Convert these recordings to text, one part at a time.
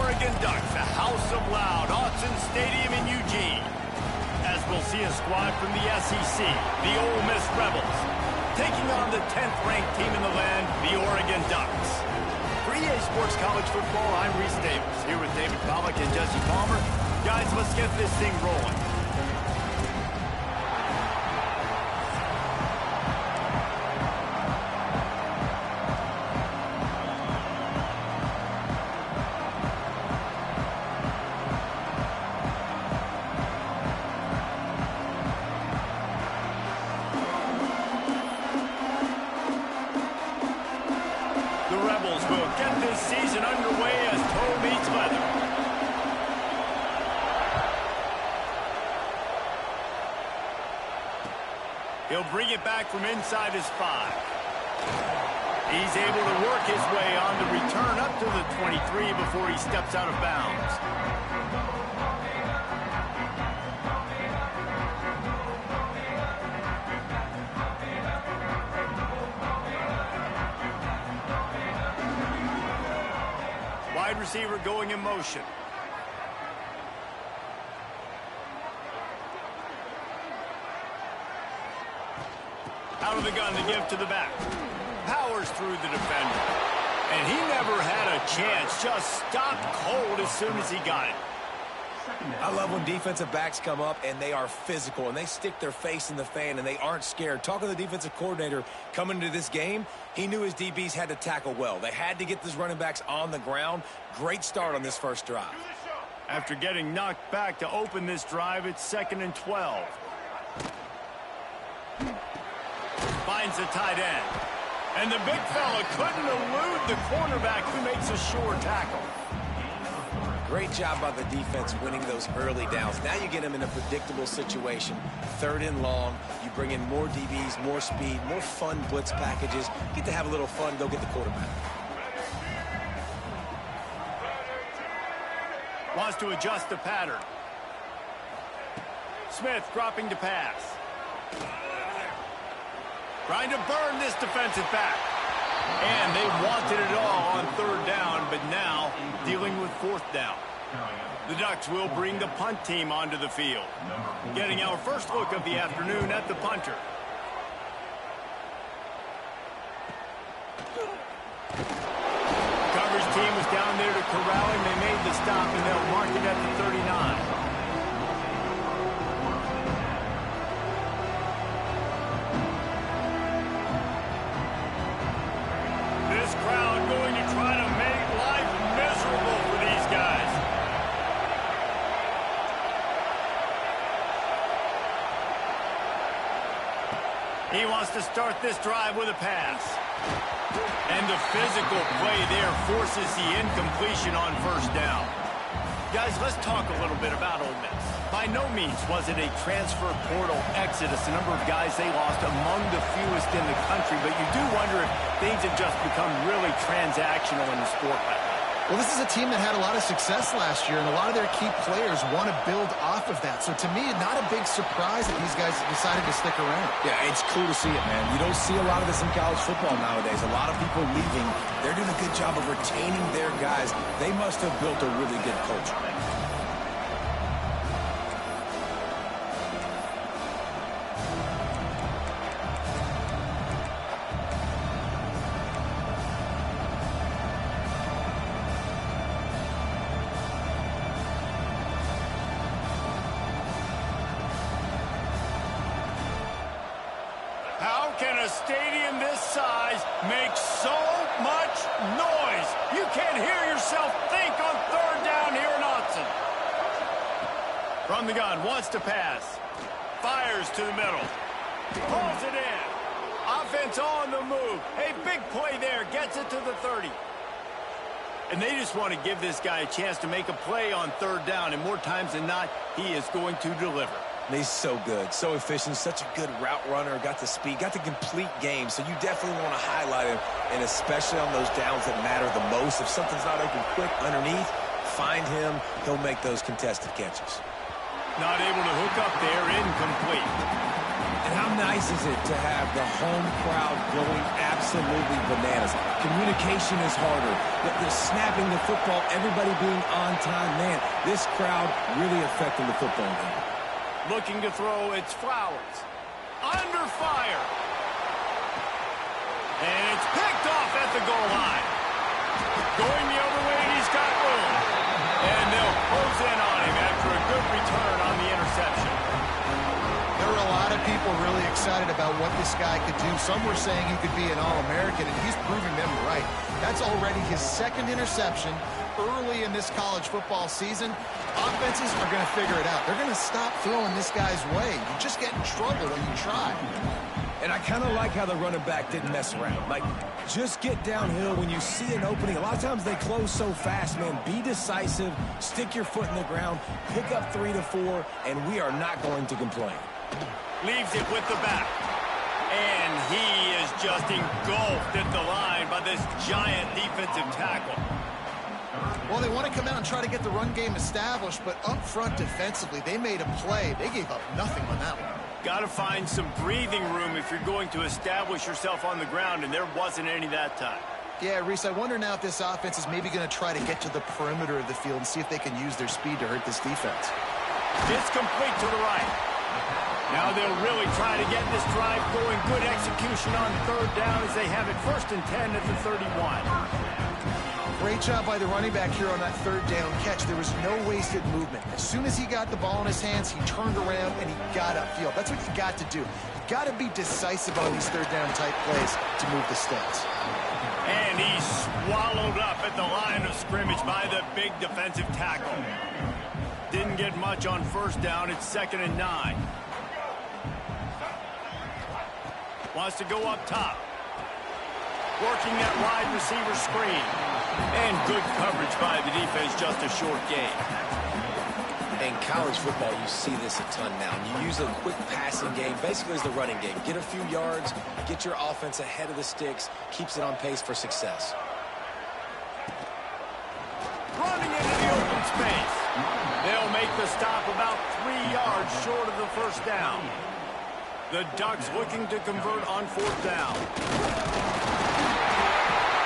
Oregon Ducks, the House of Loud, Autzen Stadium in Eugene. As we'll see a squad from the SEC, the Ole Miss Rebels, taking on the 10th-ranked team in the land, the Oregon Ducks. For EA Sports College Football, I'm Reese Davis, here with David Pollack and Jesse Palmer. Guys, let's get this thing rolling. The Rebels will get this season underway as toe meets leather. He'll bring it back from inside his 5. He's able to work his way on the return up to the 23 before he steps out of bounds. Wide receiver going in motion. Out of the gun to give to the back. Powers through the defender. And he never had a chance. Just stopped cold as soon as he got it. I love when defensive backs come up and they are physical and they stick their face in the fan and they aren't scared. Talking to the defensive coordinator coming into this game, he knew his DBs had to tackle well. They had to get these running backs on the ground. Great start on this first drive. After getting knocked back to open this drive, it's 2nd and 12. Finds the tight end. And the big fella couldn't elude the cornerback who makes a sure tackle. Great job by the defense winning those early downs. Now you get them in a predictable situation. 3rd and long. You bring in more DBs, more speed, more fun blitz packages. Get to have a little fun, go get the quarterback. Wants to adjust the pattern. Smith dropping to pass. Trying to burn this defensive back. And they wanted it all on 3rd down, but now dealing with 4th down. The Ducks will bring the punt team onto the field. Getting our first look of the afternoon at the punter. Coverage team was down there to corral him. They made the stop, and they'll mark it at the 39. This crowd going to try to make life miserable for these guys. He wants to start this drive with a pass. And the physical play there forces the incompletion on 1st down. Guys, let's talk a little bit about Ole Miss. By no means was it a transfer portal exodus. The number of guys they lost among the fewest in the country, but you do wonder if things have just become really transactional in the sport right now. Well, this is a team that had a lot of success last year, and a lot of their key players want to build off of that. So to me, not a big surprise that these guys decided to stick around. Yeah, it's cool to see it, man. You don't see a lot of this in college football nowadays. A lot of people leaving. They're doing a good job of retaining their guys. They must have built a really good culture. How can a stadium this size make so much noise? You can't hear yourself think on 3rd down here in Autzen. From the gun, wants to pass. Fires to the middle. Pulls it in. Offense on the move. Hey, big play there. Gets it to the 30. And they just want to give this guy a chance to make a play on 3rd down. And more times than not, he is going to deliver. He's so good, so efficient, such a good route runner, got the speed, got the complete game. So you definitely want to highlight him, and especially on those downs that matter the most. If something's not open quick underneath, find him. He'll make those contested catches. Not able to hook up there, incomplete. And how nice is it to have the home crowd going absolutely bananas? Communication is harder. The snapping the football, everybody being on time. Man, this crowd really affecting the football game. Looking to throw, it's Flowers. Under fire. And it's picked off at the goal line. Going the other way, he's got room. And they'll close in on him after a good return on the interception. There were a lot of people really excited about what this guy could do. Some were saying he could be an All-American, and he's proving them right. That's already his second interception early in this college football season. Offenses are going to figure it out. They're going to stop throwing this guy's way. You just get in trouble when you try. And I kind of like how the running back didn't mess around. Like, just get downhill when you see an opening. A lot of times they close so fast, man. Be decisive, stick your foot in the ground, pick up 3 to 4, and we are not going to complain. Leaves it with the back. And he is just engulfed at the line by this giant defensive tackle. Well, they want to come out and try to get the run game established, but up front defensively, they made a play. They gave up nothing on that one. Got to find some breathing room if you're going to establish yourself on the ground, and there wasn't any that time. Yeah, Reese, I wonder now if this offense is maybe going to try to get to the perimeter of the field and see if they can use their speed to hurt this defense. It's complete to the right. Now they'll really try to get this drive going. Good execution on third down as they have it 1st and 10 at the 31. Great job by the running back here on that third down catch. There was no wasted movement. As soon as he got the ball in his hands, he turned around and he got upfield. That's what you got to do. You got to be decisive on these third down type plays to move the sticks. And he's swallowed up at the line of scrimmage by the big defensive tackle. Didn't get much on 1st down. It's 2nd and 9. Wants to go up top. Working that wide receiver screen. And good coverage by the defense, just a short gain. In college football, you see this a ton now. You use a quick passing game, basically as the running game. Get a few yards, get your offense ahead of the sticks, keeps it on pace for success. Running into the open space. They'll make the stop about 3 yards short of the 1st down. The Ducks looking to convert on 4th down.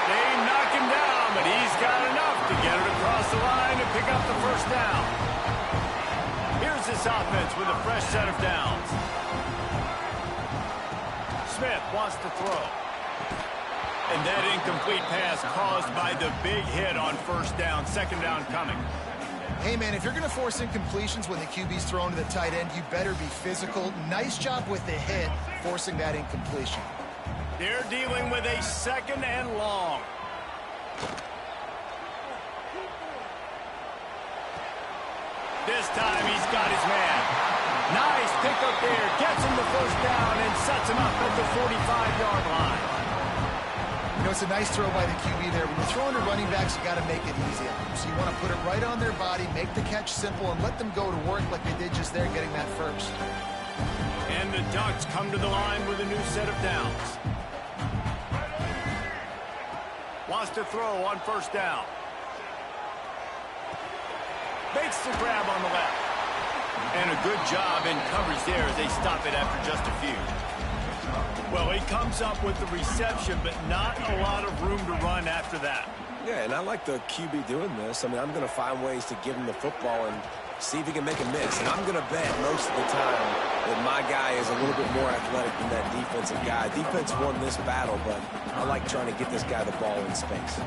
They knock him down, but he's got enough to get it across the line and pick up the 1st down. Here's this offense with a fresh set of downs. Smith wants to throw. And that incomplete pass caused by the big hit on 1st down. 2nd down coming. Hey, man, if you're going to force incompletions when the QB's thrown to the tight end, you better be physical. Nice job with the hit, forcing that incompletion. They're dealing with a 2nd and long. This time he's got his man. Nice pick up there. Gets him the 1st down and sets him up at the 45-yard line. You know, it's a nice throw by the QB there. When you're throwing to running backs, you got to make it easy on them. So you want to put it right on their body, make the catch simple, and let them go to work like they did just there, getting that 1st. And the Ducks come to the line with a new set of downs. Wants to throw on 1st down. Makes the grab on the left. And a good job in coverage there as they stop it after just a few. Well, he comes up with the reception, but not a lot of room to run after that. Yeah, and I like the QB doing this. I mean, I'm going to find ways to give him the football and see if he can make a miss. And I'm going to bet most of the time that my guy is a little bit more athletic than that defensive guy. Defense won this battle, but I like trying to get this guy the ball in space.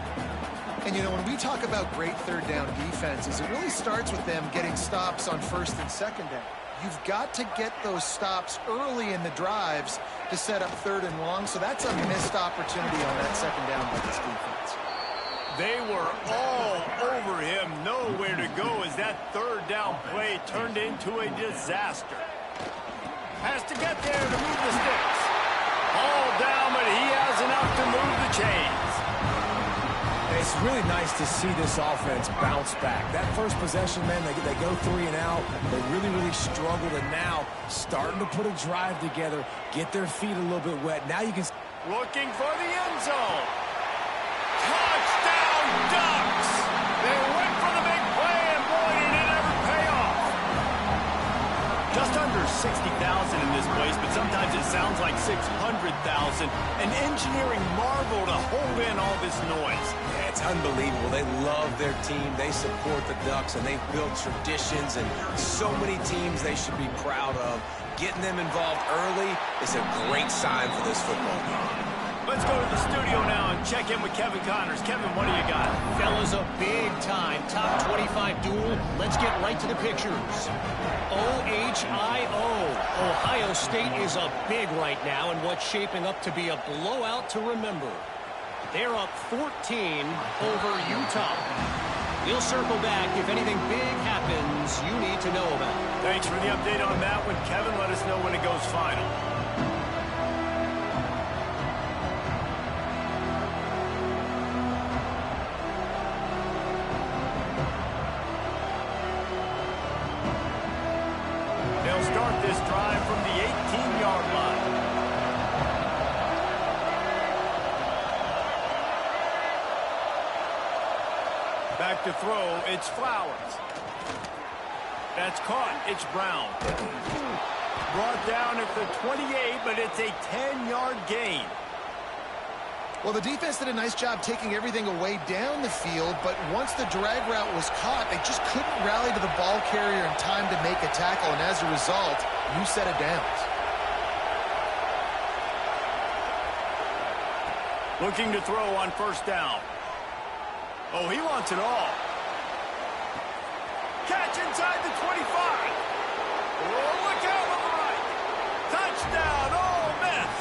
And, you know, when we talk about great third down defenses, it really starts with them getting stops on 1st and 2nd down. You've got to get those stops early in the drives to set up 3rd and long, so that's a missed opportunity on that 2nd down by this defense. They were all over him, nowhere to go as that 3rd down play turned into a disaster. Has to get there to move the sticks. All down, but he has enough to move the chains. It's really nice to see this offense bounce back. That first possession, man, they go 3 and out. They really struggled, and now starting to put a drive together, get their feet a little bit wet. Now you can... Looking for the end zone. Touchdown, Ducks! They went for the big play, and boy, did it ever pay off. Just under 60,000 in this place, but sometimes it sounds like 600,000. An engineering marvel to hold in all this noise. Yeah, it's unbelievable. They love their team. They support the Ducks, and they've built traditions and so many teams they should be proud of. Getting them involved early is a great sign for this football game. Let's go to the studio now and check in with Kevin Connors. Kevin, what do you got? Fellas, a big-time top 25 duel. Let's get right to the pictures. OHIO. Ohio State is up big right now in what's shaping up to be a blowout to remember. They're up 14 over Utah. We'll circle back if anything big happens you need to know about. Thanks for the update on that one, Kevin. Let us know when it goes final. They'll start this drive from the 18-yard line. Back to throw, it's Flowers. That's caught, it's Brown. Brought down at the 28, but it's a 10-yard gain. Well, the defense did a nice job taking everything away down the field, but once the drag route was caught, they just couldn't rally to the ball carrier in time to make a tackle, and as a result, new set of downs. Looking to throw on first down. Oh, he wants it all. Catch inside the 25. Oh, look out on the right. Touchdown, Ole Miss.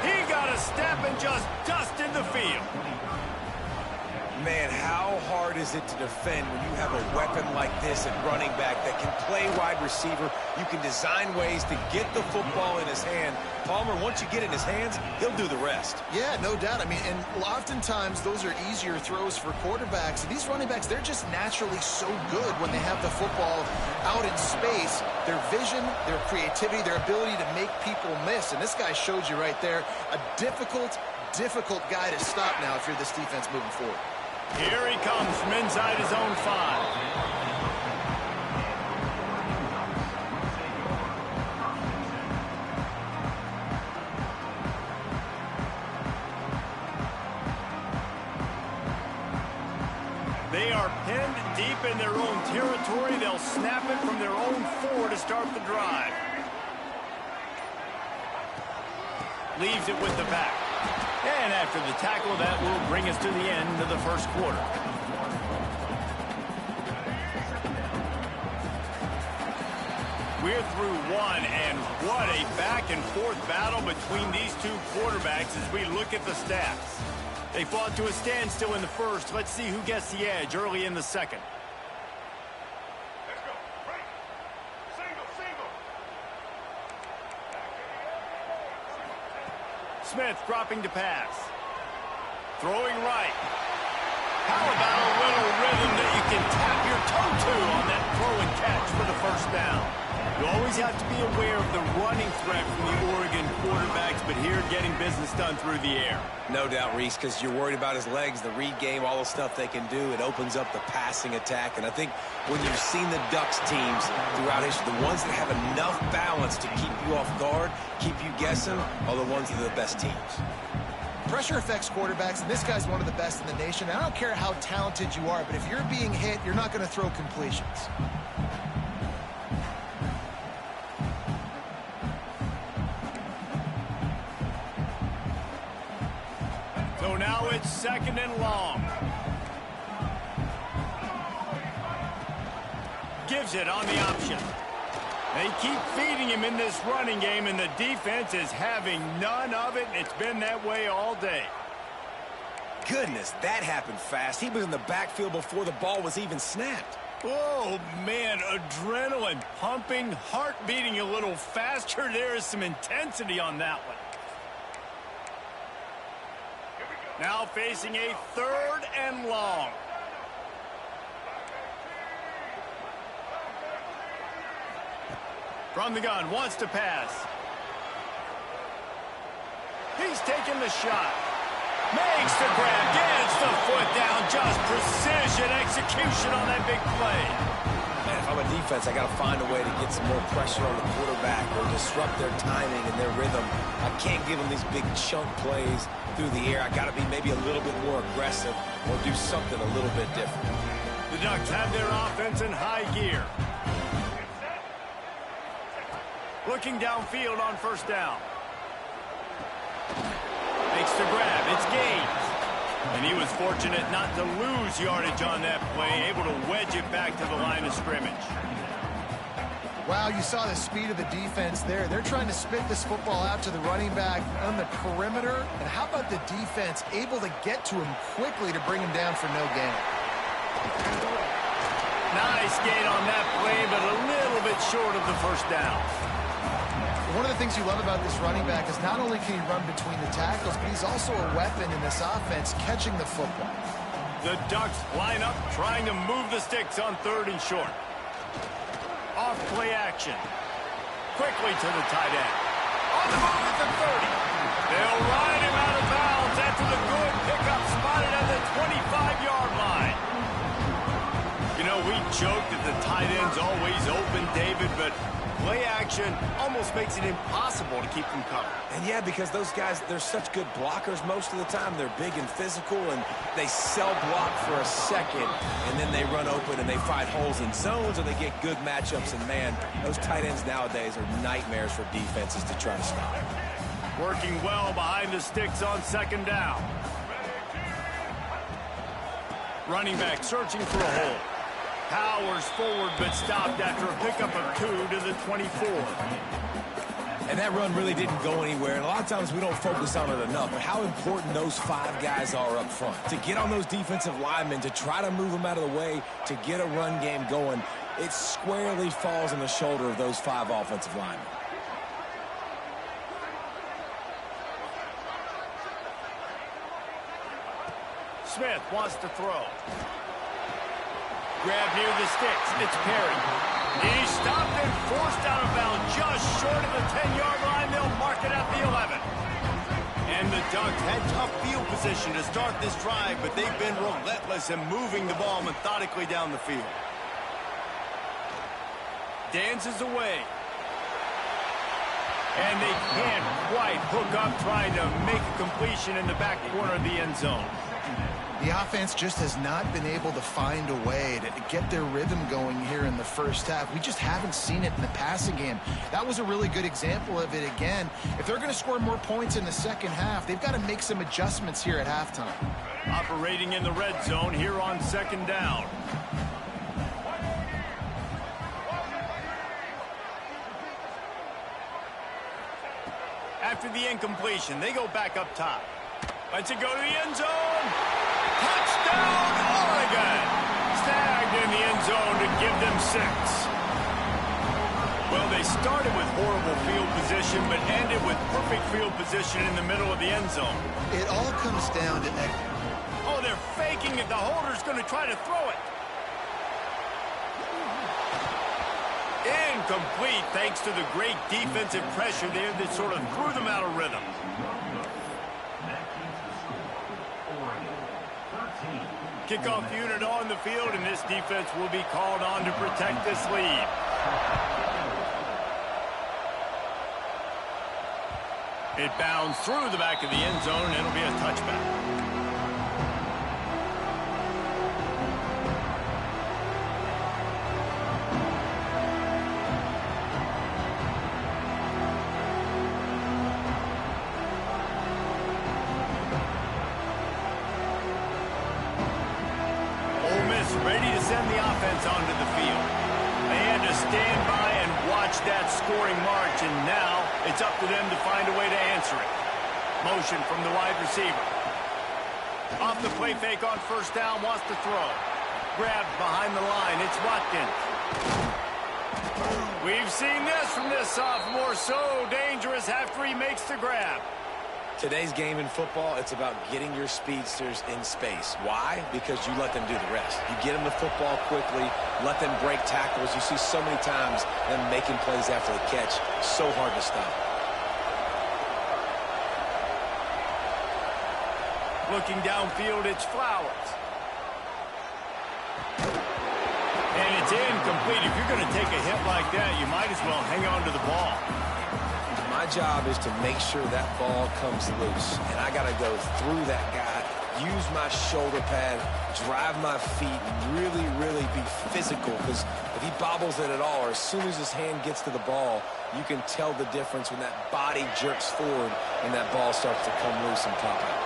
He got a step and just dusted the field. Man, how hard is it to defend when you have a weapon like this at running back that can play wide receiver? You can design ways to get the football in his hand. Palmer, once you get it in his hands, he'll do the rest. Yeah, no doubt. I mean, and oftentimes those are easier throws for quarterbacks. And these running backs, they're just naturally so good when they have the football out in space. Their vision, their creativity, their ability to make people miss. And this guy showed you right there, a difficult guy to stop now if you're this defense moving forward. Here he comes from inside his own 5. They are pinned deep in their own territory. They'll snap it from their own 4 to start the drive. Leaves it with the back. And after the tackle, that will bring us to the end of the first quarter. We're through one, and what a back-and-forth battle between these two quarterbacks as we look at the stats. They fought to a standstill in the first. Let's see who gets the edge early in the second. Let's go. Right. Single. Smith dropping to pass. Throwing right. How about a little rhythm that you can tap your toe to on that throw and catch for the first down? You always have to be aware of the running threat from the Oregon quarterbacks, but here getting business done through the air. No doubt, Reese, because you're worried about his legs, the read game, all the stuff they can do. It opens up the passing attack. And I think when you've seen the Ducks teams throughout history, the ones that have enough balance to keep you off guard, keep you guessing, are the ones that are the best teams. Pressure affects quarterbacks, and this guy's one of the best in the nation. I don't care how talented you are, but if you're being hit, you're not going to throw completions. So now it's second and long. Gives it on the option. They keep feeding him in this running game, and the defense is having none of it. It's been that way all day. Goodness, that happened fast. He was in the backfield before the ball was even snapped. Oh, man, adrenaline pumping, heart beating a little faster. There is some intensity on that one. Now facing a third and long. From the gun, wants to pass. He's taking the shot. Makes the grab, gets the foot down. Just precision execution on that big play. Man, if I'm a defense, I got to find a way to get some more pressure on the quarterback or disrupt their timing and their rhythm. I can't give them these big chunk plays through the air. I got to be maybe a little bit more aggressive or do something a little bit different. The Ducks have their offense in high gear. Looking downfield on first down. Makes the grab. It's gained. And he was fortunate not to lose yardage on that play, able to wedge it back to the line of scrimmage. Wow, you saw the speed of the defense there. They're trying to spit this football out to the running back on the perimeter. And how about the defense able to get to him quickly to bring him down for no gain? Nice gain on that play, but a little bit short of the first down. One of the things you love about this running back is not only can he run between the tackles, but he's also a weapon in this offense catching the football. The Ducks line up, trying to move the sticks on third and short. Off play action. Quickly to the tight end. On the move at the 30. They'll ride him out of bounds after the good pickup spotted at the 25-yard line. You know, we joke that the tight end's always open, David, but play action almost makes it impossible to keep them covered. And yeah, because those guys, they're such good blockers most of the time. They're big and physical, and they sell block for a second, and then they run open and they find holes in zones, or they get good matchups. And, man, those tight ends nowadays are nightmares for defenses to try to stop. Working well behind the sticks on second down. Running back searching for a hole. Powers forward, but stopped after a pickup of 2 to the 24. And that run really didn't go anywhere. And a lot of times we don't focus on it enough. But how important those 5 guys are up front. To get on those defensive linemen, to try to move them out of the way, to get a run game going, it squarely falls on the shoulder of those 5 offensive linemen. Smith wants to throw. Grab near the sticks. It's Perry. He's stopped and forced out of bounds just short of the 10-yard line. They'll mark it at the 11. And the Ducks had tough field position to start this drive, but they've been relentless in moving the ball methodically down the field. Dances away. And they can't quite hook up trying to make a completion in the back corner of the end zone. The offense just has not been able to find a way to get their rhythm going here in the first half. We just haven't seen it in the passing game. That was a really good example of it again. If they're going to score more points in the second half, they've got to make some adjustments here at halftime. Operating in the red zone here on second down. After the incompletion, they go back up top. Let's it go to the end zone. Touchdown, Oregon! Snagged in the end zone to give them 6. Well, they started with horrible field position, but ended with perfect field position in the middle of the end zone. It all comes down to that. Oh, they're faking it. The holder's going to try to throw it. Incomplete, thanks to the great defensive pressure there that sort of threw them out of rhythm. Kickoff unit on the field, and this defense will be called on to protect this lead. It bounds through the back of the end zone, and it'll be a touchback. Ready to send the offense onto the field. They had to stand by and watch that scoring march, and now it's up to them to find a way to answer it. Motion from the wide receiver. Off the play fake on first down, wants to throw. Grabbed behind the line, it's Watkins. We've seen this from this sophomore, so dangerous after he makes the grab. Today's game in football, it's about getting your speedsters in space. Why? Because you let them do the rest. You get them the football quickly, let them break tackles. You see so many times them making plays after the catch. So hard to stop. Looking downfield, it's Flowers. And it's incomplete. If you're going to take a hit like that, you might as well hang on to the ball. My job is to make sure that ball comes loose, and I got to go through that guy, use my shoulder pad, drive my feet, and really, really be physical, because if he bobbles it at all, or as soon as his hand gets to the ball, you can tell the difference when that body jerks forward and that ball starts to come loose and pop out.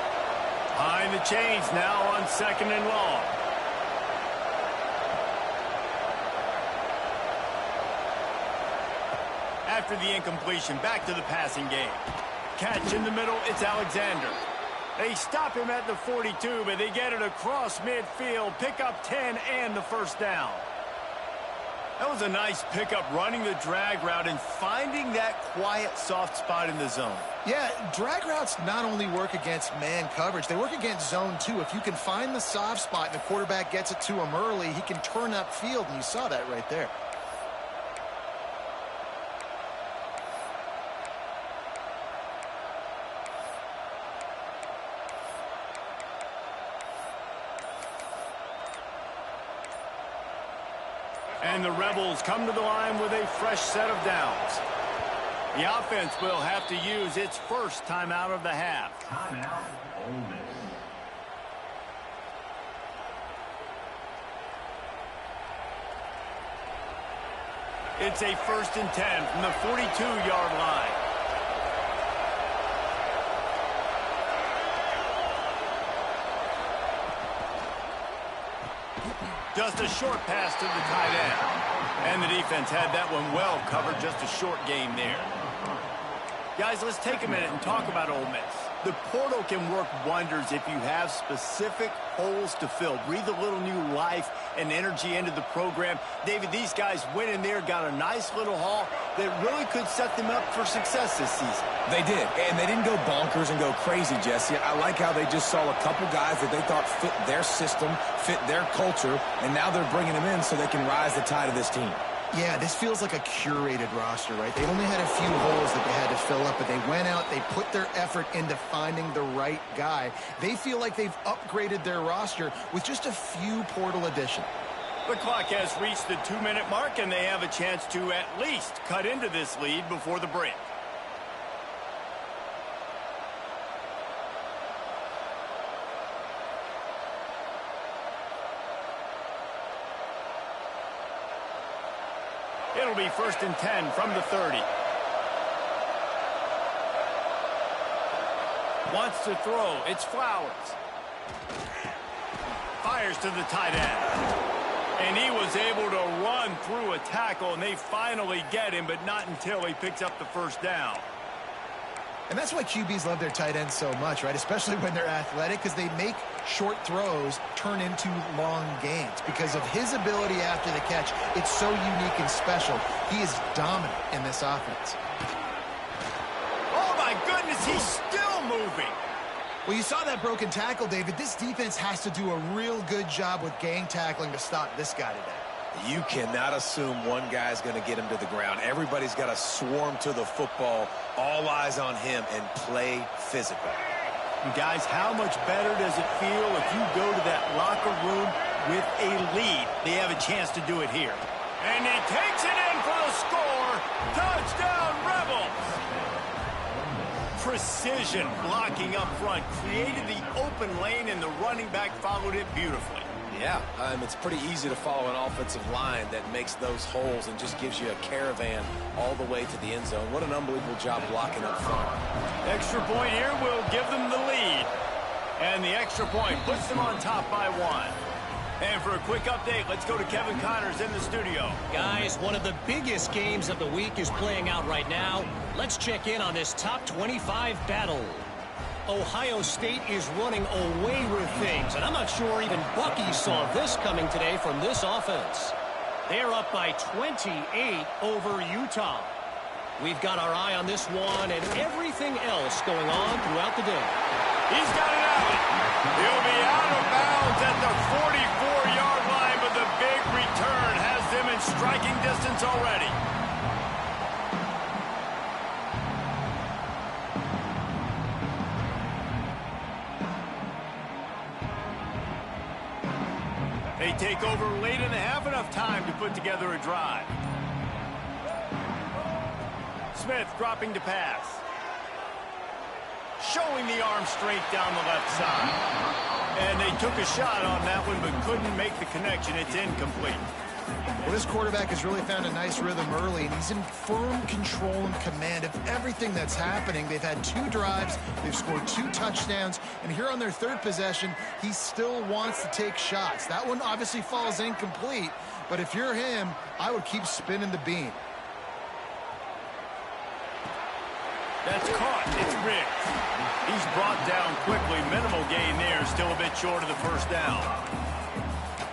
Behind the chains now on 2nd and long. After the incompletion, back to the passing game. Catch in the middle, it's Alexander. They stop him at the 42, but they get it across midfield, pick up 10 and the first down. That was a nice pickup, running the drag route and finding that quiet, soft spot in the zone. Yeah, drag routes not only work against man coverage, they work against zone too. If you can find the soft spot and the quarterback gets it to him early, he can turn upfield, and you saw that right there. And the Rebels come to the line with a fresh set of downs. The offense will have to use its first timeout of the half. Timeout, Ole Miss. It's a 1st and 10 from the 42-yard line. Just a short pass to the tight end. And the defense had that one well covered, just a short gain there. Guys, let's take a minute and talk about Ole Miss. The portal can work wonders if you have specific holes to fill. Breathe a little new life and energy into the program. David, these guys went in there, got a nice little haul that really could set them up for success this season. They did, and they didn't go bonkers and go crazy, Jesse. I like how they just saw a couple guys that they thought fit their system, fit their culture, and now they're bringing them in so they can rise the tide of this team. Yeah, this feels like a curated roster, right? They only had a few holes that they had to fill up, but they went out, they put their effort into finding the right guy. They feel like they've upgraded their roster with just a few portal additions. The clock has reached the 2-minute mark, and they have a chance to at least cut into this lead before the break. It'll be 1st and 10 from the 30. Wants to throw. It's Flowers. Fires to the tight end. And he was able to run through a tackle, and they finally get him, but not until he picks up the first down. And that's why QBs love their tight ends so much, right? Especially when they're athletic, because they make short throws turn into long gains. Because of his ability after the catch, it's so unique and special. He is dominant in this offense. Oh, my goodness, he's still moving. Well, you saw that broken tackle, David. This defense has to do a real good job with gang tackling to stop this guy today. You cannot assume one guy's going to get him to the ground. Everybody's got to swarm to the football, all eyes on him, and play physical. And guys, how much better does it feel if you go to that locker room with a lead? They have a chance to do it here. And he takes it in for the score. Touchdown, Rebels! Precision blocking up front created the open lane, and the running back followed it beautifully. Yeah, it's pretty easy to follow an offensive line that makes those holes and just gives you a caravan all the way to the end zone. What an unbelievable job blocking up front. Extra point here will give them the lead. And the extra point puts them on top by 1. And for a quick update, let's go to Kevin Connors in the studio. Guys, one of the biggest games of the week is playing out right now. Let's check in on this top 25 battle. Ohio State is running away with things, and I'm not sure even Bucky saw this coming today from this offense. They're up by 28 over Utah. We've got our eye on this one and everything else going on throughout the day. He's got it out. He'll be out of bounds at the 44-yard line, but the big return has them in striking distance already. They take over late in the half, enough time to put together a drive. Smith dropping to pass. Showing the arm strength down the left side. And they took a shot on that one, but couldn't make the connection. It's incomplete. Well, this quarterback has really found a nice rhythm early, and he's in firm control and command of everything that's happening. They've had 2 drives, they've scored 2 touchdowns, and here on their 3rd possession, he still wants to take shots. That one obviously falls incomplete, but if you're him, I would keep spinning the beam. That's caught. It's Riggs. He's brought down quickly. Minimal gain there, still a bit short of the first down.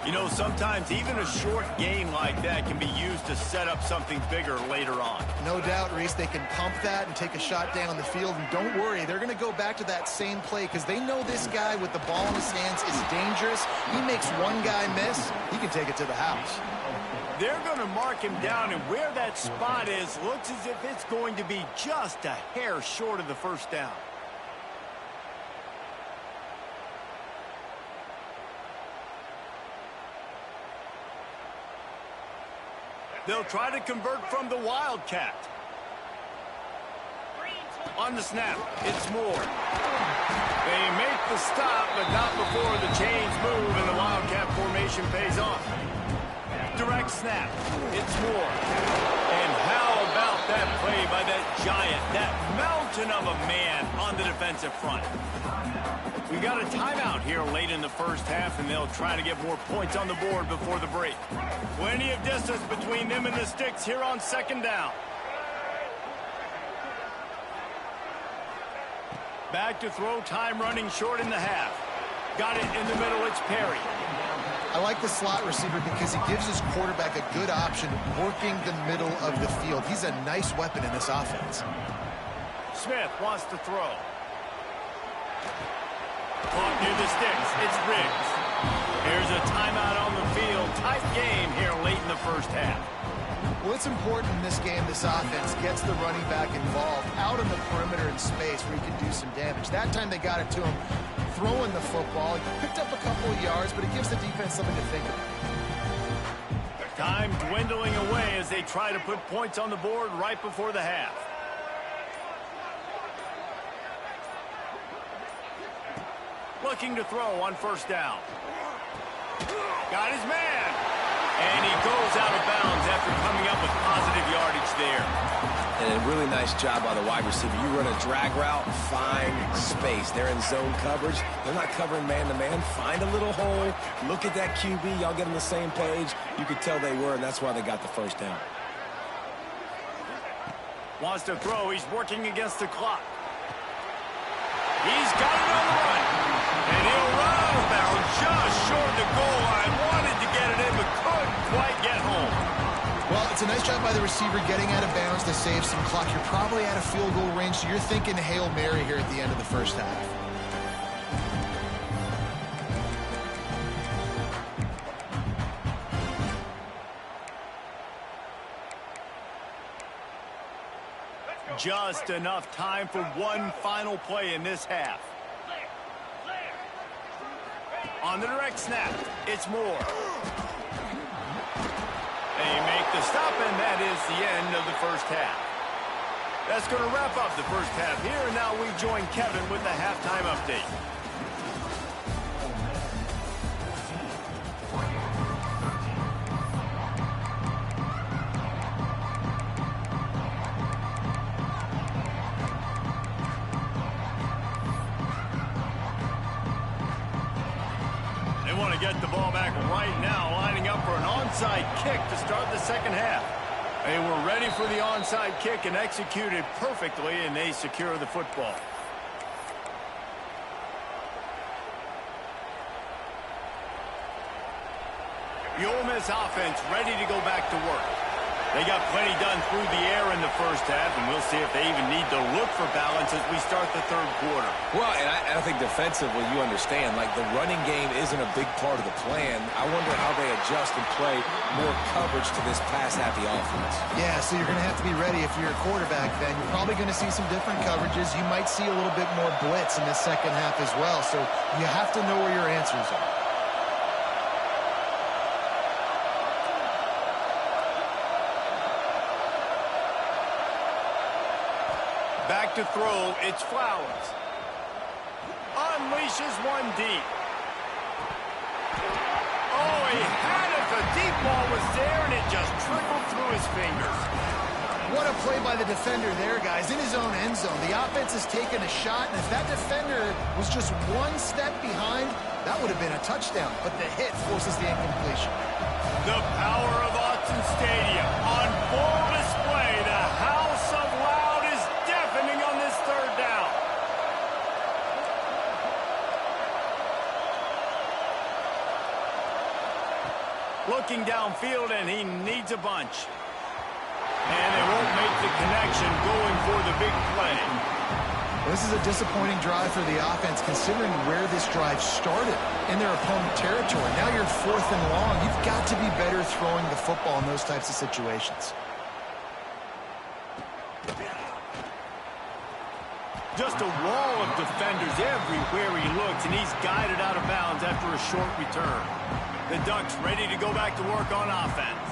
You know, sometimes even a short gain like that can be used to set up something bigger later on. No doubt, Reese, they can pump that and take a shot down the field. And don't worry, they're going to go back to that same play because they know this guy with the ball in his hands is dangerous. He makes one guy miss, he can take it to the house. They're going to mark him down, and where that spot is looks as if it's going to be just a hair short of the first down. They'll try to convert from the Wildcat. On the snap, it's Moore. They make the stop, but not before the chains move and the Wildcat formation pays off. Direct snap, it's Moore. And how about that play by that giant, that mountain of a man on the defensive front? We got a timeout here late in the first half, and they'll try to get more points on the board before the break. Plenty of distance between them and the sticks here on 2nd down. Back to throw, time running short in the half. Got it in the middle, it's Perry. I like the slot receiver because he gives his quarterback a good option working the middle of the field. He's a nice weapon in this offense. Smith wants to throw. Caught near the sticks. It's Riggs. Here's a timeout on the field. Tight game here late in the first half. Well, it's important in this game this offense gets the running back involved out on the perimeter in space where he can do some damage. That time they got it to him throwing the football. He picked up a couple of yards, but it gives the defense something to think about. Time dwindling away as they try to put points on the board right before the half. Looking to throw on 1st down. Got his man. And he goes out of bounds after coming up with positive yardage there. And a really nice job by the wide receiver. You run a drag route, find space. They're in zone coverage. They're not covering man-to-man. Find a little hole. Look at that QB. Y'all get on the same page. You could tell they were, and that's why they got the first down. Wants to throw. He's working against the clock. He's got it on the run. And he'll run out of bounds just short of the goal line. Wanted to get it in, but couldn't quite get home. Well, it's a nice job by the receiver getting out of bounds to save some clock. You're probably out of field goal range, so you're thinking Hail Mary here at the end of the first half. Just enough time for one final play in this half. On the direct snap, it's Moore. They make the stop, and that is the end of the first half. That's going to wrap up the first half here, and now we join Kevin with the halftime update. They want to get the ball back right now, lining up for an onside kick to start the second half. They were ready for the onside kick and executed perfectly, and they secure the football. The Ole Miss offense ready to go back to work. They got plenty done through the air in the first half, and we'll see if they even need to look for balance as we start the third quarter. Well, and I think defensively, you understand, like the running game isn't a big part of the plan. I wonder how they adjust and play more coverage to this pass-happy offense. Yeah, so you're going to have to be ready if you're a quarterback then. You're probably going to see some different coverages. You might see a little bit more blitz in the second half as well, so you have to know where your answers are. Back to throw, it's Flowers. Unleashes one deep. Oh, he had it. The deep ball was there, and it just trickled through his fingers. What a play by the defender there, guys, in his own end zone. The offense has taken a shot, and if that defender was just one step behind, that would have been a touchdown. But the hit forces the incompletion. The power of Autzen Stadium on full display. The house of loud is deafening on this third down. Looking downfield, and he needs a bunch. And they won't make the connection going for the big play. This is a disappointing drive for the offense, considering where this drive started, in their opponent territory. Now you're 4th and long. You've got to be better throwing the football in those types of situations. Just a wall of defenders everywhere he looks, and he's guided out of bounds after a short return. The Ducks ready to go back to work on offense.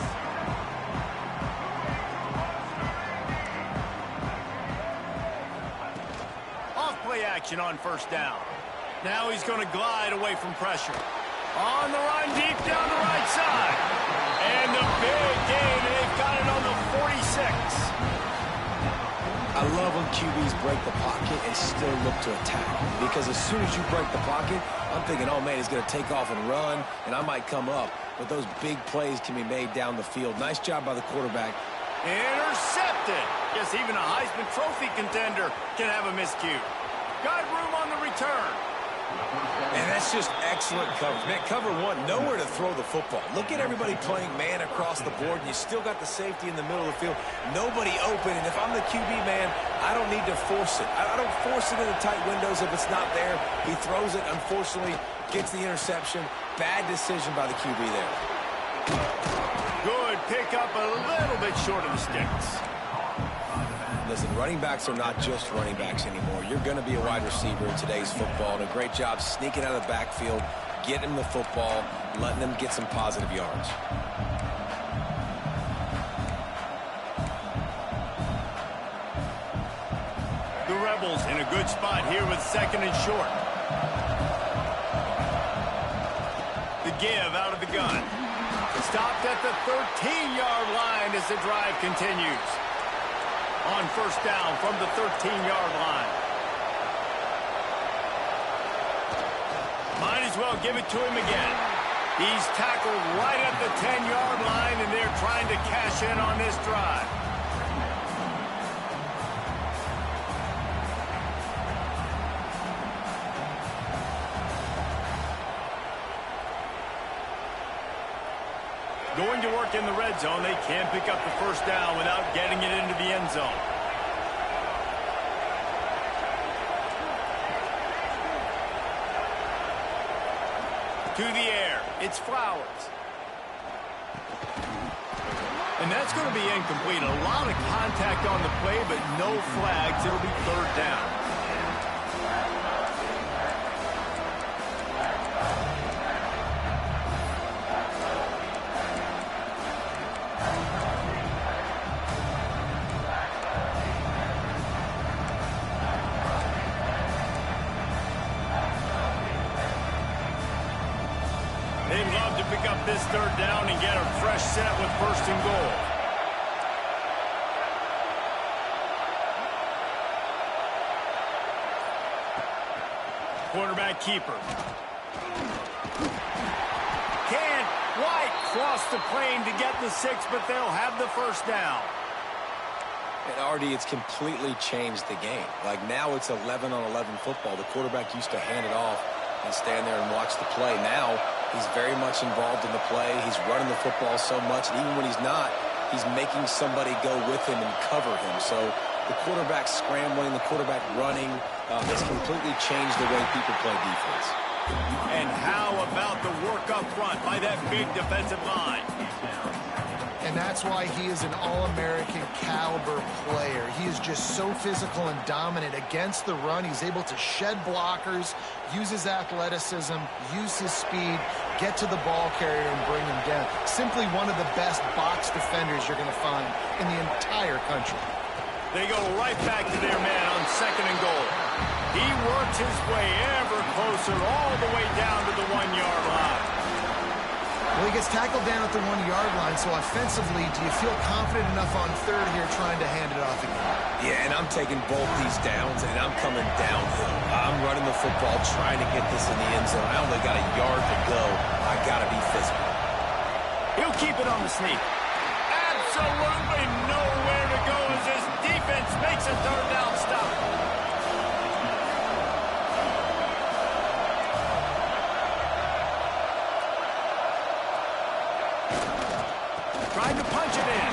Off-play action on first down. Now he's going to glide away from pressure. On the run, deep down the right side. And the big gain, and they've got it on the 46. I love when QBs break the pocket and still look to attack. Because as soon as you break the pocket, I'm thinking, oh, man, he's going to take off and run, and I might come up. But those big plays can be made down the field. Nice job by the quarterback. Intercepted. Yes, even a Heisman Trophy contender can have a miscue. Got room on the return. And that's just excellent coverage. Man, cover one, nowhere to throw the football. Look at everybody playing man across the board, and you still got the safety in the middle of the field. Nobody open, and if I'm the QB, man, I don't need to force it. I don't force it in the tight windows if it's not there. He throws it, unfortunately, gets the interception. Bad decision by the QB there. Good pickup, a little bit short of the sticks. Listen, running backs are not just running backs anymore. You're going to be a wide receiver in today's football, and a great job sneaking out of the backfield, getting them the football, letting them get some positive yards. The Rebels in a good spot here with 2nd and short. The give out of the gun. Stopped at the 13-yard line as the drive continues. On first down from the 13-yard line. Might as well give it to him again. He's tackled right at the 10-yard line, and they're trying to cash in on this drive. Going to work in the red zone. They can't pick up the first down without getting it into the end zone. To the air. It's Flowers. And that's going to be incomplete. A lot of contact on the play, but no flags. It'll be 3rd down. They'd love to pick up this 3rd down and get a fresh set with 1st and goal. Quarterback keeper. Can't quite cross the plane to get the 6, but they'll have the first down. And RD, it's completely changed the game. Like now it's 11-on-11 football. The quarterback used to hand it off and stand there and watch the play. Now he's very much involved in the play. He's running the football so much, and even when he's not, he's making somebody go with him and cover him. So the quarterback scrambling, the quarterback running has completely changed the way people play defense. And how about the work up front by that big defensive line? And that's why he is an All-American caliber player. He is just so physical and dominant against the run. He's able to shed blockers, use his athleticism, use his speed, get to the ball carrier and bring him down. Simply one of the best box defenders you're going to find in the entire country. They go right back to their man on 2nd and goal. He works his way ever closer all the way down to the 1-yard line. Well, he gets tackled down at the 1-yard line, so offensively, do you feel confident enough on 3rd here trying to hand it off again? Yeah, and I'm taking both these downs, and I'm coming downhill. I'm running the football, trying to get this in the end zone. I only got a yard to go. I got to be physical. He'll keep it on the sneak. Absolutely nowhere to go as his defense makes a 3rd down stop. Tried to punch it in.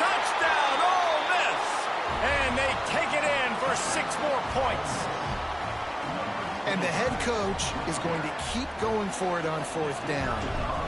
Touchdown, Ole Miss. And they take it in for 6 more points. And the head coach is going to keep going for it on 4th down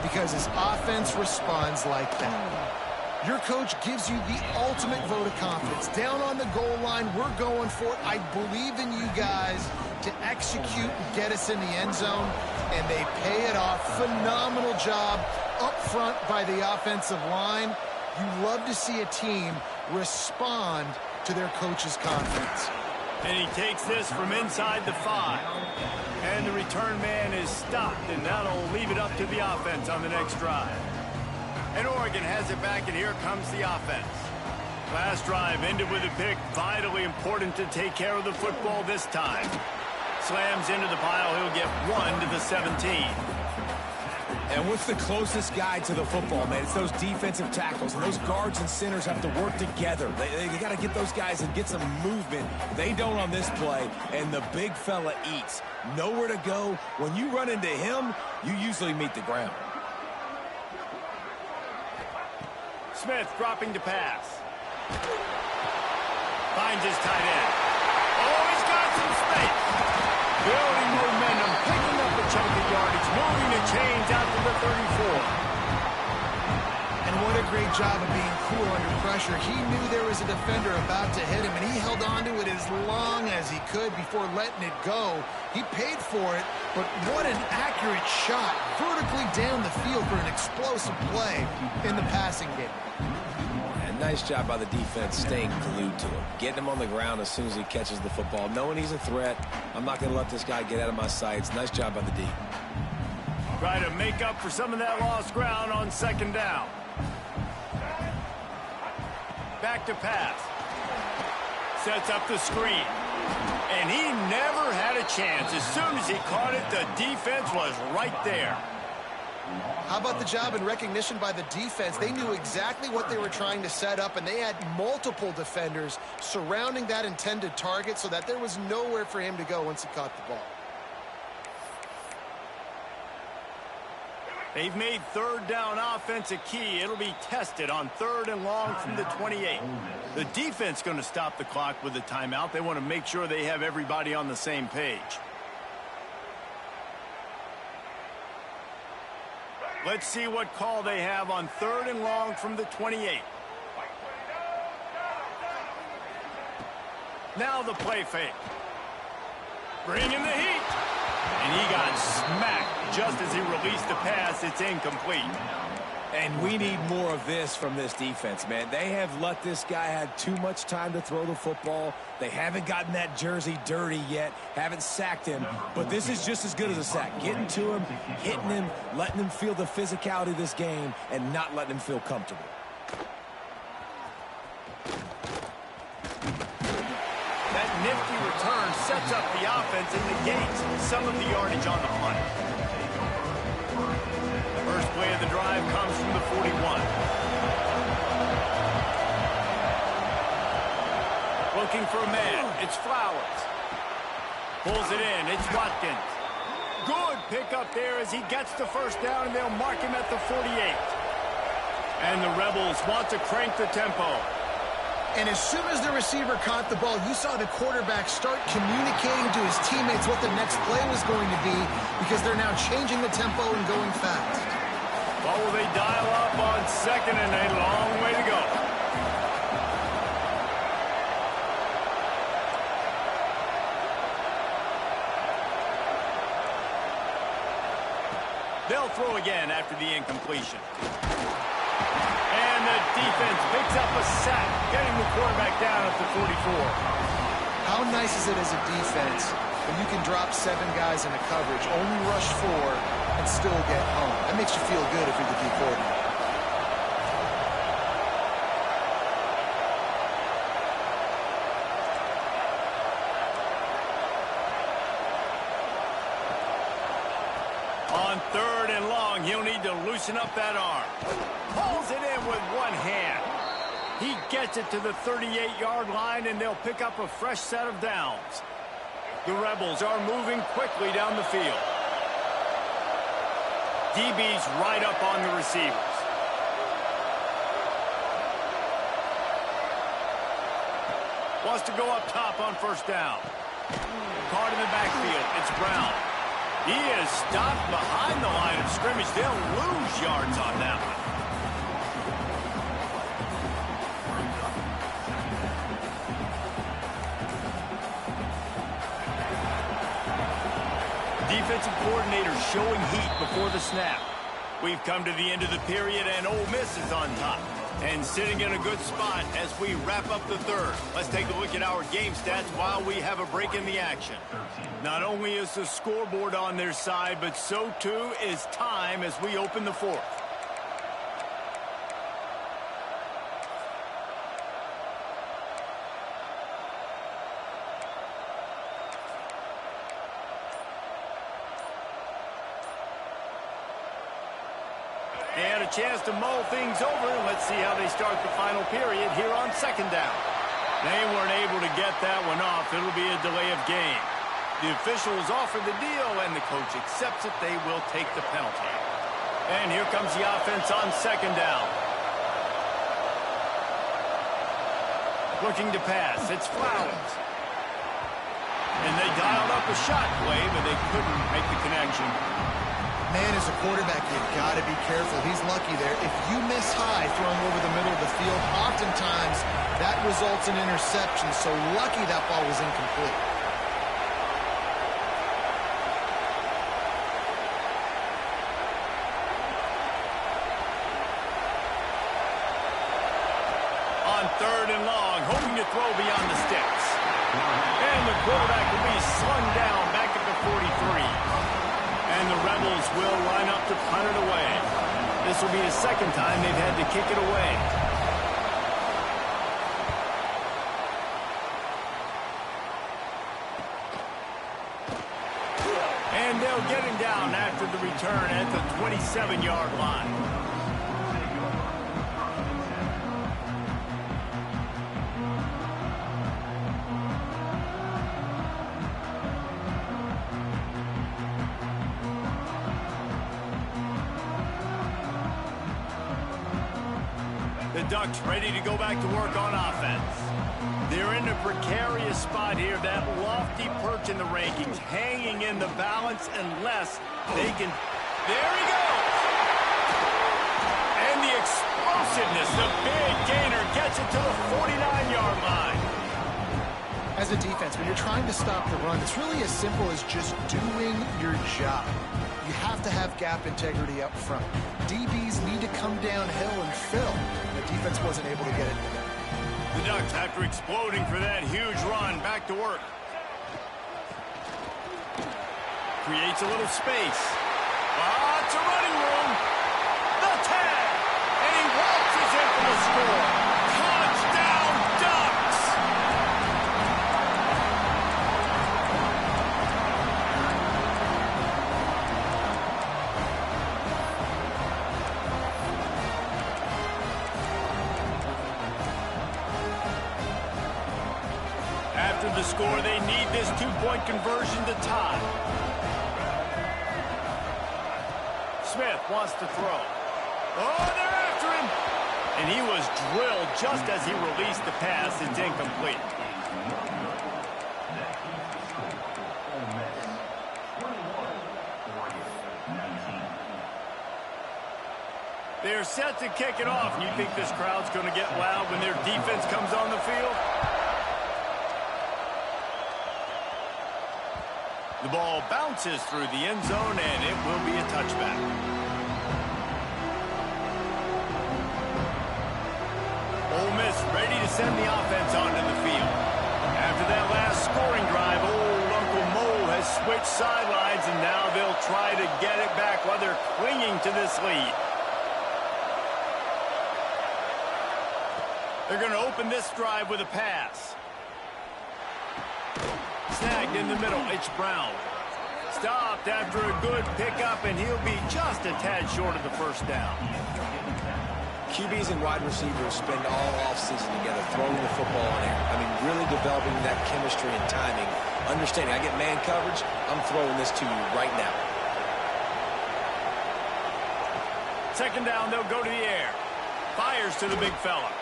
because his offense responds like that. Your coach gives you the ultimate vote of confidence. Down on the goal line, we're going for it. I believe in you guys to execute and get us in the end zone, and they pay it off. Phenomenal job up front by the offensive line. You love to see a team respond to their coach's confidence. And he takes this from inside the 5. And the return man is stopped, and that'll leave it up to the offense on the next drive. And Oregon has it back, and here comes the offense. Last drive ended with a pick. Vitally important to take care of the football this time. Slams into the pile. He'll get 1 to the 17. And what's the closest guy to the football, man? It's those defensive tackles. And those guards and centers have to work together. They got to get those guys and get some movement. They don't on this play, and the big fella eats. Nowhere to go. When you run into him, you usually meet the ground. Smith dropping to pass. Finds his tight end. Oh, he's got some space. Building momentum, picking up a chunk of yardage, moving the chains out to the 34. And what a great job of being cool under pressure. He knew there was a defender about to hit him, and he held on to it as long as he could before letting it go. He paid for it, but what an accurate shot vertically down the field for an explosive play in the passing game. And nice job by the defense staying glued to him. Getting him on the ground as soon as he catches the football. Knowing he's a threat, I'm not going to let this guy get out of my sights. Nice job by the D. Try to make up for some of that lost ground on 2nd down. Back to pass. Sets up the screen. And he never had a chance. As soon as he caught it, the defense was right there. How about the job and recognition by the defense? They knew exactly what they were trying to set up, and they had multiple defenders surrounding that intended target so that there was nowhere for him to go once he caught the ball. They've made 3rd down offense a key. It'll be tested on 3rd and long from the 28. The defense going to stop the clock with a timeout. They want to make sure they have everybody on the same page. Let's see what call they have on 3rd and long from the 28. Now the play fake. Bring in the heat. And he got smacked just as he released the pass. It's incomplete. And we need more of this from this defense, man. They have let this guy have too much time to throw the football. They haven't gotten that jersey dirty yet, haven't sacked him. But this is just as good as a sack. Getting to him, hitting him, letting him feel the physicality of this game, and not letting him feel comfortable. That nifty return sets up the offense and negates some of the yardage on the hunt. First play of the drive comes from the 41. Looking for a man. It's Flowers. Pulls it in. It's Watkins. Good pickup there as he gets the 1st down, and they'll mark him at the 48. And the Rebels want to crank the tempo. And as soon as the receiver caught the ball, you saw the quarterback start communicating to his teammates what the next play was going to be because they're now changing the tempo and going fast. What will they dial up on 2nd and a long way to go? They'll throw again after the incompletion. And the defense picks up a sack, getting the quarterback down at the 44. How nice is it as a defense when you can drop 7 guys into coverage, only rush 4, and still get home? That makes you feel good if you're the D coordinator. On 3rd and long, he'll need to loosen up that arm. Pulls it in with one hand. He gets it to the 38-yard line, and they'll pick up a fresh set of downs. The Rebels are moving quickly down the field. DB's right up on the receivers. Wants to go up top on 1st down. Caught in the backfield. It's Brown. He is stopped behind the line of scrimmage. They'll lose yards on that one. Defensive coordinator showing heat before the snap. We've come to the end of the period, and Ole Miss is on top and sitting in a good spot as we wrap up the 3rd. Let's take a look at our game stats while we have a break in the action. Not only is the scoreboard on their side, but so too is time as we open the 4th. And a chance to mull things over. Let's see how they start the final period here on 2nd down. They weren't able to get that one off. It'll be a delay of game. The officials offer the deal, and the coach accepts it. They will take the penalty. And here comes the offense on 2nd down. Looking to pass. It's Flowers. And they dialed up a shot play, but they couldn't make the connection. Man, as a quarterback, you've got to be careful. He's lucky there. If you miss high throwing over the middle of the field, oftentimes that results in interception. So lucky that ball was incomplete. On 3rd and long, hoping to throw beyond the sticks. And the quarterback will be slung down back at the 43. And the Rebels will line up to punt it away. This will be the 2nd time they've had to kick it away. And they'll get him down after the return at the 27-yard line. The Ducks ready to go back to work on offense. They're in a precarious spot here, that lofty perch in the rankings, hanging in the balance unless they can... There he goes! And the explosiveness, the big gainer gets it to the 49-yard line. As a defense, when you're trying to stop the run, it's really as simple as just doing your job. You have to have gap integrity up front. DBs need to come downhill and fill. The defense wasn't able to get it. The Ducks, after exploding for that huge run, back to work. Creates a little space. Lots of running room. The tag. And he waltzes in for the score. Touchdown, Ducks! After the score, they need this two-point conversion to tie. Smith wants to throw. Oh, they're after him! And he was drilled just as he released the pass. It's incomplete. They're set to kick it off. You think this crowd's going to get loud when their defense comes on the field? The ball bounces through the end zone, and it will be a touchback. send the offense onto the field. After that last scoring drive, old Uncle Mo has switched sidelines, and now they'll try to get it back while they're clinging to this lead. They're going to open this drive with a pass. Snagged in the middle. It's Brown. Stopped after a good pickup, and he'll be just a tad short of the first down. QBs and wide receivers spend all offseason together throwing the football in air. I mean, really developing that chemistry and timing. Understanding, I get man coverage, I'm throwing this to you right now. Second down, they'll go to the air. Fires to the big fella.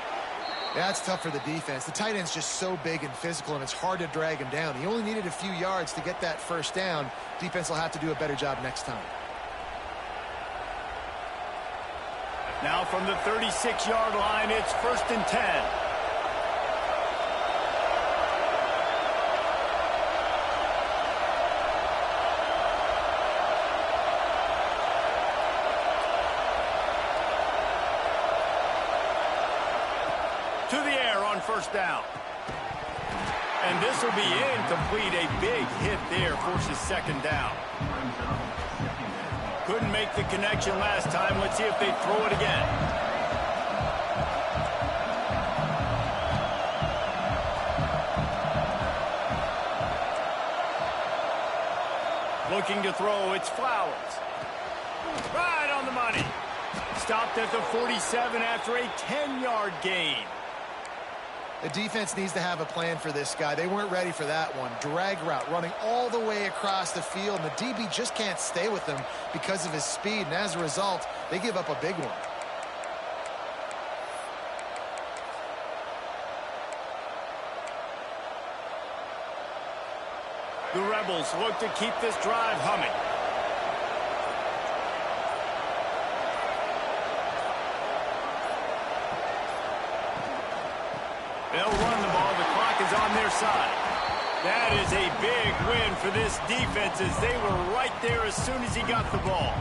That's tough for the defense. The tight end's just so big and physical, and it's hard to drag him down. He only needed a few yards to get that first down. Defense will have to do a better job next time. Now from the 36-yard line, it's 1st and 10. To the air on first down. And this will be incomplete. A big hit there forces second down. Couldn't make the connection last time. Let's see if they throw it again. Looking to throw, it's Flowers. Right on the money. Stopped at the 47 after a 10-yard gain. The defense needs to have a plan for this guy. They weren't ready for that one. Drag route, running all the way across the field, and the DB just can't stay with him because of his speed, and as a result, they give up a big one. The Rebels look to keep this drive humming. They'll run the ball. The clock is on their side. That is a big win for this defense as they were right there as soon as he got the ball.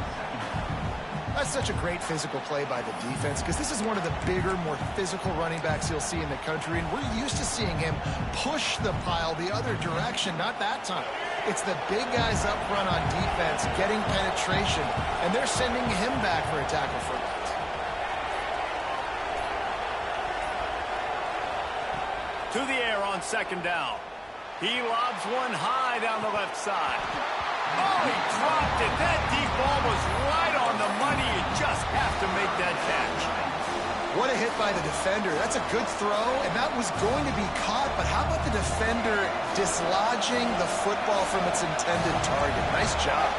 That's such a great physical play by the defense because this is one of the bigger, more physical running backs you'll see in the country, and we're used to seeing him push the pile the other direction, not that time. It's the big guys up front on defense getting penetration, and they're sending him back for a tackle for that. To the air on second down. He lobs one high down the left side. Oh, he dropped it. That deep ball was right on the money. You just have to make that catch. What a hit by the defender. That's a good throw, and that was going to be caught, but how about the defender dislodging the football from its intended target? Nice job.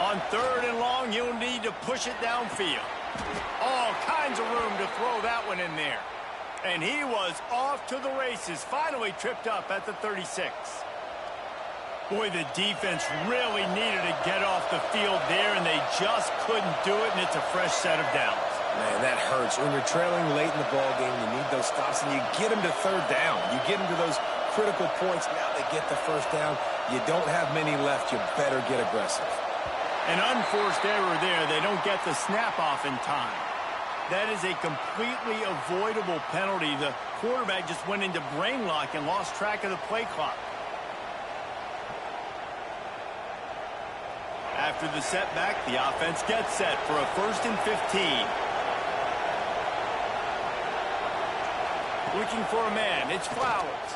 On third and long, you'll need to push it downfield. All kinds of room to throw that one in there. And he was off to the races, finally tripped up at the 36. Boy, the defense really needed to get off the field there, and they just couldn't do it, and it's a fresh set of downs. Man, that hurts. When you're trailing late in the ball game, you need those stops, and you get them to third down. You get them to those critical points. Now they get the first down. You don't have many left. You better get aggressive. An unforced error there. They don't get the snap off in time. That is a completely avoidable penalty. The quarterback just went into brain lock and lost track of the play clock. After the setback, the offense gets set for a 1st and 15. Looking for a man. It's Flowers.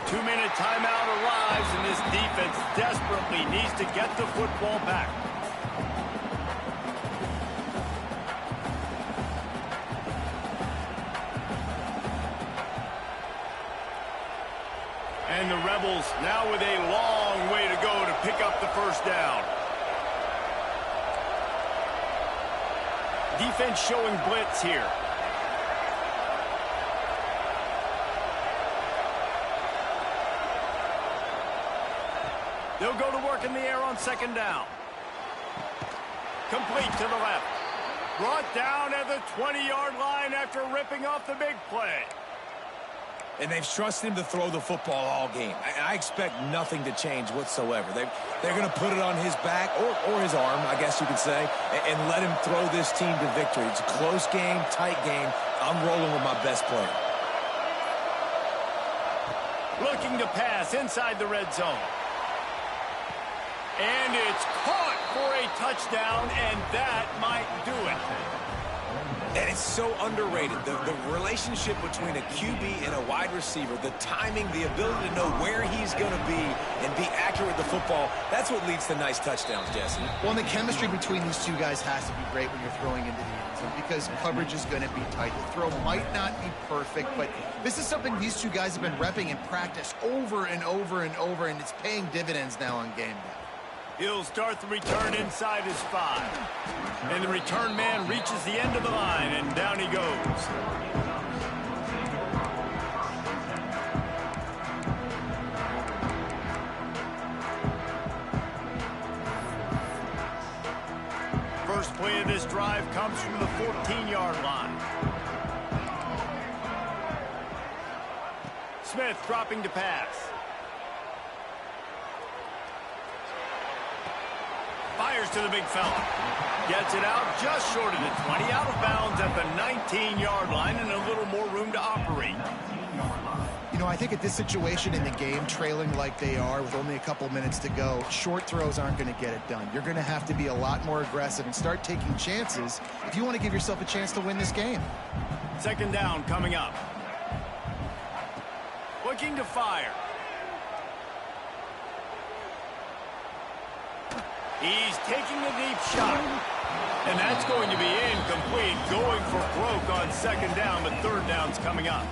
2-minute timeout arrives, and this defense desperately needs to get the football back. And the Rebels now with a long way to go to pick up the first down. Defense showing blitz here. They'll go to work in the air on second down. Complete to the left. Brought down at the 20-yard line after ripping off the big play. And they've trusted him to throw the football all game. I expect nothing to change whatsoever. They're going to put it on his back, or his arm, I guess you could say, and let him throw this team to victory. It's a close game, tight game. I'm rolling with my best player. Looking to pass inside the red zone. And it's caught for a touchdown, and that might do it. And it's so underrated. The relationship between a QB and a wide receiver, the timing, the ability to know where he's going to be and be accurate with the football, that's what leads to nice touchdowns, Jesse. Well, and the chemistry between these two guys has to be great when you're throwing into the end zone because coverage is going to be tight. The throw might not be perfect, but this is something these two guys have been repping in practice over and over and over, and it's paying dividends now on game day. He'll start the return inside his 5. And the return man reaches the end of the line, and down he goes. First play of this drive comes from the 14-yard line. Smith dropping to pass. Fires to the big fella. Gets it out just short of the 20. Out of bounds at the 19-yard line and a little more room to operate. You know, I think at this situation in the game, trailing like they are with only a couple minutes to go, short throws aren't going to get it done. You're going to have to be a lot more aggressive and start taking chances if you want to give yourself a chance to win this game. Second down coming up. Looking to fire. He's taking a deep shot. And that's going to be incomplete. Going for broke on second down, but third down's coming up.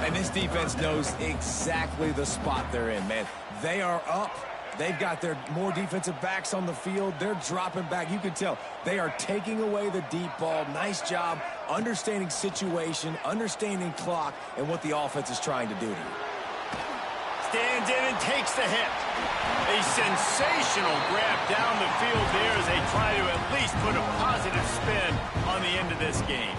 And this defense knows exactly the spot they're in, man. They are up. They've got their more defensive backs on the field. They're dropping back. You can tell they are taking away the deep ball. Nice job understanding situation, understanding clock, and what the offense is trying to do to you. Stands in and takes the hit. A sensational grab down the field there as they try to at least put a positive spin on the end of this game.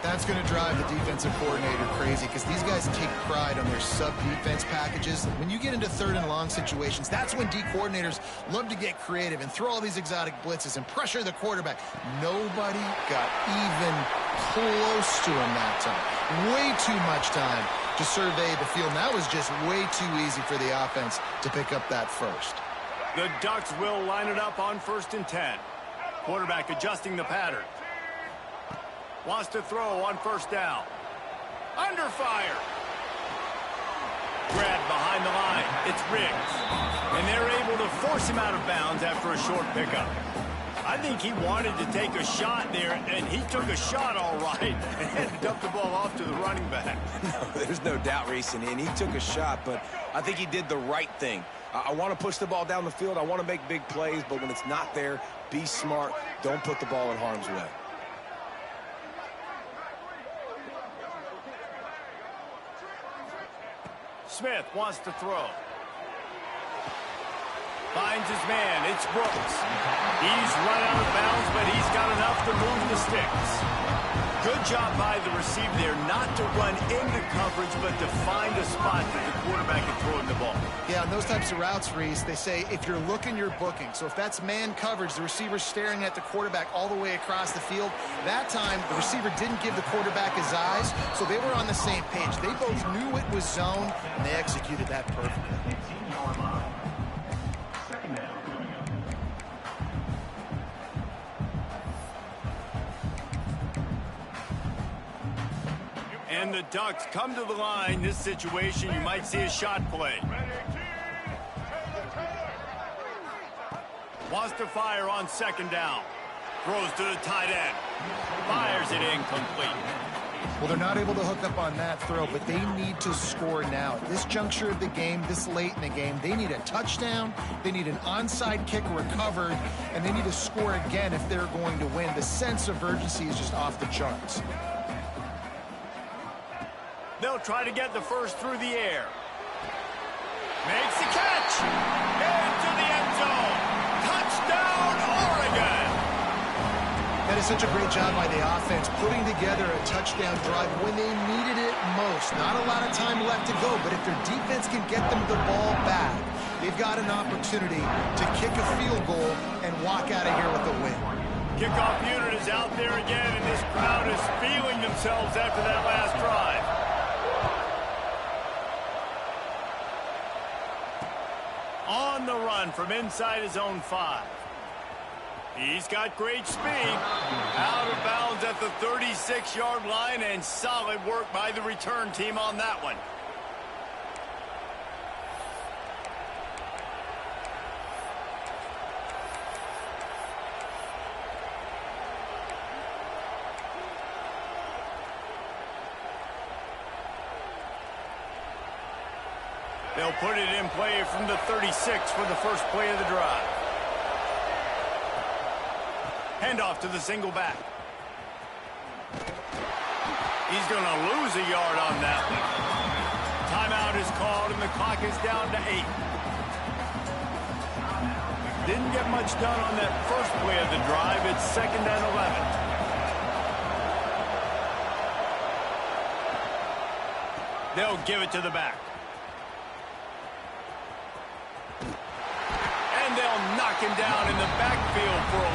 That's going to drive the defensive coordinator crazy because these guys take pride on their sub-defense packages. When you get into third and long situations, that's when D coordinators love to get creative and throw all these exotic blitzes and pressure the quarterback. Nobody got even close to him that time. Way too much time to survey the field. And that was just way too easy for the offense to pick up that first. The Ducks will line it up on 1st and 10. Quarterback adjusting the pattern. Wants to throw on 1st down. Under fire. Grab behind the line. It's Riggs. And they're able to force him out of bounds after a short pickup. I think he wanted to take a shot there, and he took a shot all right and dumped the ball off to the running back. No, there's no doubt, Reese, and he took a shot, but I think he did the right thing. I want to push the ball down the field. I want to make big plays, but when it's not there, be smart. Don't put the ball in harm's way. Smith wants to throw. Finds his man. It's Brooks. He's run out of bounds, but he's got enough to move the sticks. Good job by the receiver there not to run into coverage, but to find a spot that the quarterback can throw him the ball. Yeah, on those types of routes, Reese, they say if you're looking, you're booking. So if that's man coverage, the receiver's staring at the quarterback all the way across the field. That time, the receiver didn't give the quarterback his eyes, so they were on the same page. They both knew it was zone, and they executed that perfectly. And the Ducks come to the line. This situation, you might see a shot play. Wants to fire on 2nd down. Throws to the tight end. Fires it incomplete. Well, they're not able to hook up on that throw, but they need to score now. At this juncture of the game, this late in the game, they need a touchdown, they need an onside kick recovered, and they need to score again if they're going to win. The sense of urgency is just off the charts. They'll try to get the first through the air. Makes the catch. Into the end zone. Touchdown, Oregon. That is such a great job by the offense putting together a touchdown drive when they needed it most. Not a lot of time left to go, but if their defense can get them the ball back, they've got an opportunity to kick a field goal and walk out of here with a win. Kickoff unit is out there again, and this crowd is feeling themselves after that last drive. On the run from inside his own 5. He's got great speed. Out of bounds at the 36-yard line, and solid work by the return team on that one. They'll put it in play from the 36 for the first play of the drive. Handoff to the single back. He's going to lose a yard on that one. Timeout is called, and the clock is down to 8. Didn't get much done on that first play of the drive. It's 2nd and 11. They'll give it to the back. And they'll knock him down in the backfield for a